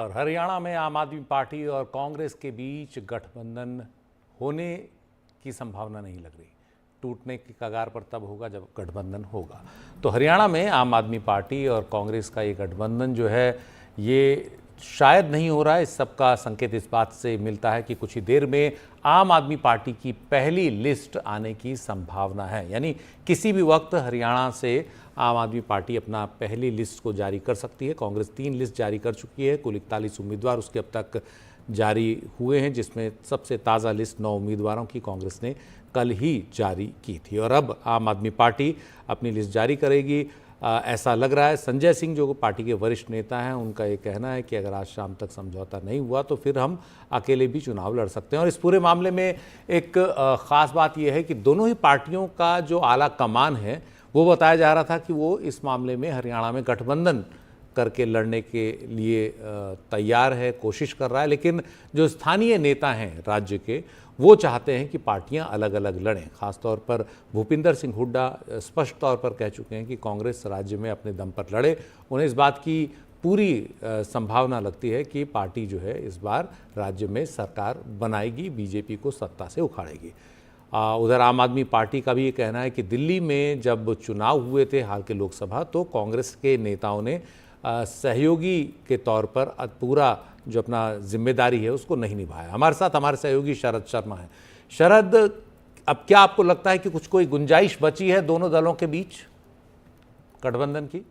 और हरियाणा में आम आदमी पार्टी और कांग्रेस के बीच गठबंधन होने की संभावना नहीं लग रही। टूटने की कगार पर तब होगा जब गठबंधन होगा। तो हरियाणा में आम आदमी पार्टी और कांग्रेस का ये गठबंधन जो है ये शायद नहीं हो रहा है। इस सब का संकेत इस बात से मिलता है कि कुछ ही देर में आम आदमी पार्टी की पहली लिस्ट आने की संभावना है। यानी किसी भी वक्त हरियाणा से आम आदमी पार्टी अपना पहली लिस्ट को जारी कर सकती है। कांग्रेस 3 लिस्ट जारी कर चुकी है। कुल 41 उम्मीदवार उसके अब तक जारी हुए हैं, जिसमें सबसे ताज़ा लिस्ट 9 उम्मीदवारों की कांग्रेस ने कल ही जारी की थी और अब आम आदमी पार्टी अपनी लिस्ट जारी करेगी, ऐसा लग रहा है। संजय सिंह जो पार्टी के वरिष्ठ नेता हैं, उनका ये कहना है कि अगर आज शाम तक समझौता नहीं हुआ तो फिर हम अकेले भी चुनाव लड़ सकते हैं। और इस पूरे मामले में एक ख़ास बात यह है कि दोनों ही पार्टियों का जो आला कमान है वो बताया जा रहा था कि वो इस मामले में हरियाणा में गठबंधन करके लड़ने के लिए तैयार है, कोशिश कर रहा है। लेकिन जो स्थानीय नेता हैं राज्य के, वो चाहते हैं कि पार्टियां अलग अलग लड़ें। खासतौर पर भूपिंदर सिंह हुड्डा स्पष्ट तौर पर कह चुके हैं कि कांग्रेस राज्य में अपने दम पर लड़े। उन्हें इस बात की पूरी संभावना लगती है कि पार्टी जो है इस बार राज्य में सरकार बनाएगी, बीजेपी को सत्ता से उखाड़ेगी। उधर आम आदमी पार्टी का भी ये कहना है कि दिल्ली में जब चुनाव हुए थे हाल के लोकसभा, तो कांग्रेस के नेताओं ने सहयोगी के तौर पर पूरा जो अपना जिम्मेदारी है उसको नहीं निभाया। हमारे साथ हमारे सहयोगी शरद शर्मा हैं। शरद, अब क्या आपको लगता है कि कुछ कोई गुंजाइश बची है दोनों दलों के बीच गठबंधन की?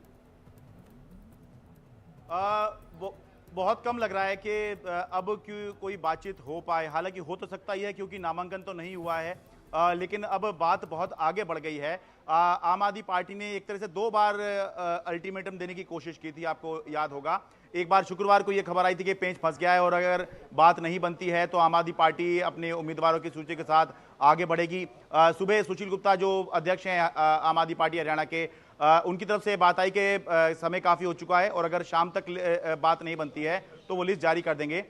बहुत कम लग रहा है कि अब कोई बातचीत हो पाए। हालांकि हो तो सकता ही है क्योंकि नामांकन तो नहीं हुआ है, लेकिन अब बात बहुत आगे बढ़ गई है। आम आदमी पार्टी ने एक तरह से 2 बार अल्टीमेटम देने की कोशिश की थी, आपको याद होगा। एक बार शुक्रवार को यह खबर आई थी कि पेंच फंस गया है और अगर बात नहीं बनती है तो आम आदमी पार्टी अपने उम्मीदवारों की सूची के साथ आगे बढ़ेगी। सुबह सुशील गुप्ता जो अध्यक्ष हैं आम आदमी पार्टी हरियाणा के, उनकी तरफ से बात आई कि समय काफ़ी हो चुका है और अगर शाम तक बात नहीं बनती है तो वो लिस्ट जारी कर देंगे।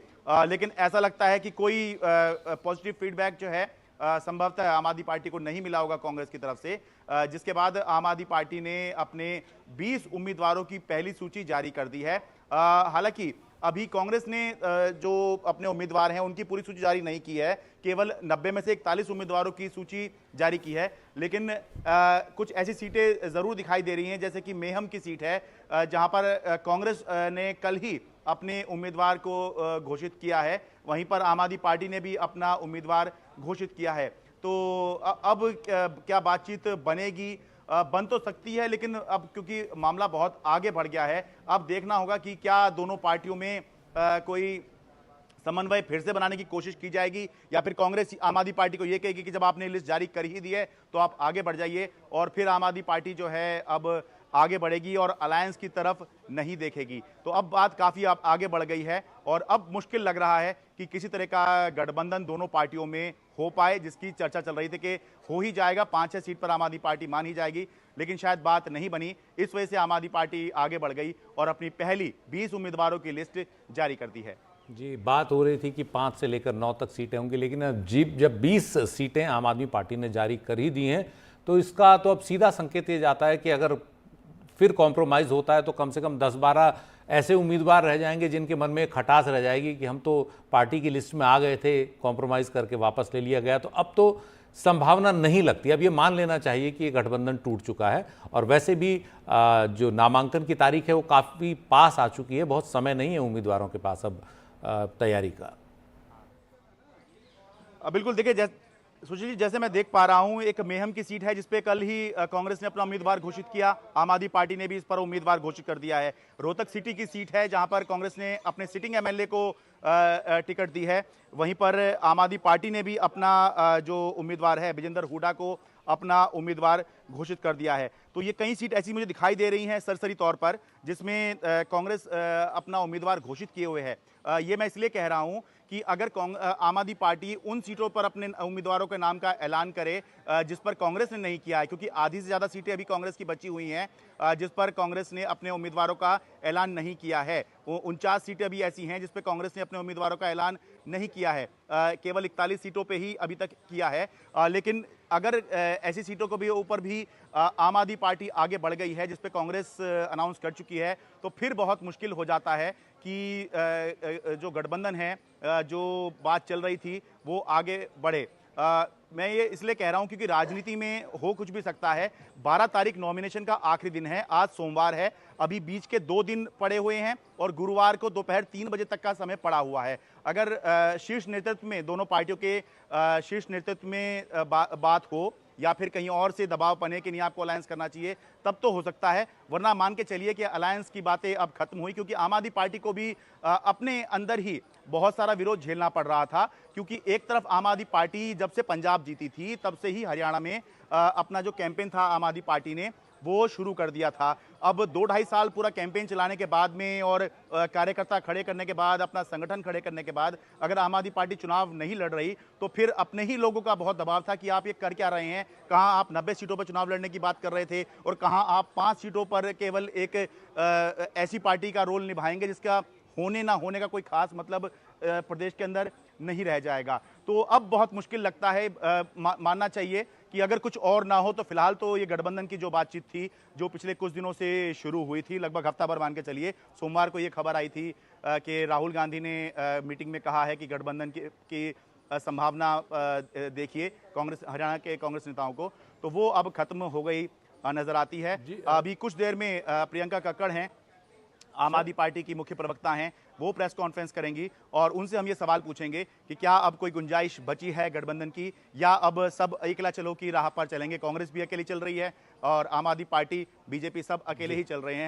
लेकिन ऐसा लगता है कि कोई पॉजिटिव फीडबैक जो है संभवतः आम आदमी पार्टी को नहीं मिला होगा कांग्रेस की तरफ से, जिसके बाद आम आदमी पार्टी ने अपने 20 उम्मीदवारों की पहली सूची जारी कर दी है। हालांकि अभी कांग्रेस ने जो अपने उम्मीदवार हैं उनकी पूरी सूची जारी नहीं की है, केवल 90 में से 41 उम्मीदवारों की सूची जारी की है। लेकिन कुछ ऐसी सीटें जरूर दिखाई दे रही हैं, जैसे कि मेहम की सीट है, जहां पर कांग्रेस ने कल ही अपने उम्मीदवार को घोषित किया है। वहीं पर आम आदमी पार्टी ने भी अपना उम्मीदवार घोषित किया है। तो अब क्या बातचीत बनेगी? बन तो सकती है, लेकिन अब क्योंकि मामला बहुत आगे बढ़ गया है, अब देखना होगा कि क्या दोनों पार्टियों में कोई समन्वय फिर से बनाने की कोशिश की जाएगी या फिर कांग्रेस आम आदमी पार्टी को यह कहेगी कि जब आपने लिस्ट जारी कर ही दी है तो आप आगे बढ़ जाइए, और फिर आम आदमी पार्टी जो है अब आगे बढ़ेगी और अलायंस की तरफ नहीं देखेगी। तो अब बात काफी आगे बढ़ गई है और अब मुश्किल लग रहा है कि किसी तरह का गठबंधन दोनों पार्टियों में हो पाए, जिसकी चर्चा चल रही थी कि हो ही जाएगा, 5-6 सीट पर आम आदमी पार्टी मान ही जाएगी, लेकिन शायद बात नहीं बनी। इस वजह से आम आदमी पार्टी आगे बढ़ गई और अपनी पहली 20 उम्मीदवारों की लिस्ट जारी कर दी है। जी, बात हो रही थी कि 5 से लेकर 9 तक सीटें होंगी, लेकिन अब जब 20 सीटें आम आदमी पार्टी ने जारी कर ही दी हैं, तो इसका तो अब सीधा संकेत ये जाता है कि अगर फिर कॉम्प्रोमाइज़ होता है तो कम से कम 10-12 ऐसे उम्मीदवार रह जाएंगे जिनके मन में खटास रह जाएगी कि हम तो पार्टी की लिस्ट में आ गए थे, कॉम्प्रोमाइज़ करके वापस ले लिया गया। तो अब तो संभावना नहीं लगती। अब ये मान लेना चाहिए कि ये गठबंधन टूट चुका है। और वैसे भी जो नामांकन की तारीख है वो काफ़ी पास आ चुकी है, बहुत समय नहीं है उम्मीदवारों के पास अब तैयारी का। बिल्कुल, देखिए सुशील जी, जैसे मैं देख पा रहा हूं, एक मेहम की सीट है जिसपे कल ही कांग्रेस ने अपना उम्मीदवार घोषित किया। आम आदमी पार्टी ने भी इस पर उम्मीदवार घोषित कर दिया है। रोहतक सिटी की सीट है जहां पर कांग्रेस ने अपने सिटिंग एमएलए को टिकट दी है। वहीं पर आम आदमी पार्टी ने भी अपना जो उम्मीदवार है विजेंद्र हुड्डा को अपना उम्मीदवार घोषित कर दिया है। तो ये कई सीट ऐसी मुझे दिखाई दे रही हैं सरसरी तौर पर जिसमें कांग्रेस अपना उम्मीदवार घोषित किए हुए है। ये मैं इसलिए कह रहा हूं कि अगर आम आदमी पार्टी उन सीटों पर अपने उम्मीदवारों के नाम का ऐलान करे जिस पर कांग्रेस ने नहीं किया है, क्योंकि आधी से ज़्यादा सीटें अभी कांग्रेस की बची हुई हैं जिस पर कांग्रेस ने अपने उम्मीदवारों का ऐलान नहीं किया है। 49 सीटें अभी ऐसी हैं जिस पर कांग्रेस ने अपने उम्मीदवारों का ऐलान नहीं किया है। केवल 41 सीटों पे ही अभी तक किया है। लेकिन अगर ऐसी सीटों को भी ऊपर भी अभी आम आदमी पार्टी आगे बढ़ गई है, जिस पे कांग्रेस अनाउंस कर चुकी है, तो फिर बहुत मुश्किल हो जाता है कि जो गठबंधन है, जो बात चल रही थी, वो आगे बढ़े। मैं ये इसलिए कह रहा हूं क्योंकि राजनीति में हो कुछ भी सकता है। 12 तारीख नॉमिनेशन का आखिरी दिन है, आज सोमवार है, अभी बीच के 2 दिन पड़े हुए हैं और गुरुवार को दोपहर 3 बजे तक का समय पड़ा हुआ है। अगर शीर्ष नेतृत्व में, दोनों पार्टियों के शीर्ष नेतृत्व में बात हो या फिर कहीं और से दबाव बने कि नहीं आपको अलायंस करना चाहिए, तब तो हो सकता है, वरना मान के चलिए कि अलायंस की बातें अब खत्म हुई, क्योंकि आम आदमी पार्टी को भी अपने अंदर ही बहुत सारा विरोध झेलना पड़ रहा था। क्योंकि एक तरफ आम आदमी पार्टी जब से पंजाब जीती थी तब से ही हरियाणा में अपना जो कैंपेन था आम आदमी पार्टी ने वो शुरू कर दिया था। अब 2-2.5 साल पूरा कैंपेन चलाने के बाद में और कार्यकर्ता खड़े करने के बाद, अपना संगठन खड़े करने के बाद अगर आम आदमी पार्टी चुनाव नहीं लड़ रही, तो फिर अपने ही लोगों का बहुत दबाव था कि आप ये कर क्या रहे हैं। कहाँ आप 90 सीटों पर चुनाव लड़ने की बात कर रहे थे और कहाँ आप 5 सीटों पर केवल एक ऐसी पार्टी का रोल निभाएंगे जिसका होने ना होने का कोई खास मतलब प्रदेश के अंदर नहीं रह जाएगा। तो अब बहुत मुश्किल लगता है, मानना चाहिए कि अगर कुछ और ना हो तो फिलहाल तो ये गठबंधन की जो बातचीत थी, जो पिछले कुछ दिनों से शुरू हुई थी, लगभग हफ्ता भर मान के चलिए, सोमवार को ये खबर आई थी कि राहुल गांधी ने मीटिंग में कहा है कि गठबंधन की संभावना देखिए कांग्रेस, हरियाणा के कांग्रेस नेताओं को, तो वो अब खत्म हो गई नजर आती है। अभी कुछ देर में प्रियंका कक्कड़ हैं, आम आदमी पार्टी की मुख्य प्रवक्ता हैं, वो प्रेस कॉन्फ्रेंस करेंगी और उनसे हम ये सवाल पूछेंगे कि क्या अब कोई गुंजाइश बची है गठबंधन की, या अब सब अकेला चलो की राह पर चलेंगे। कांग्रेस भी अकेली चल रही है और आम आदमी पार्टी, बीजेपी सब अकेले ही चल रहे हैं।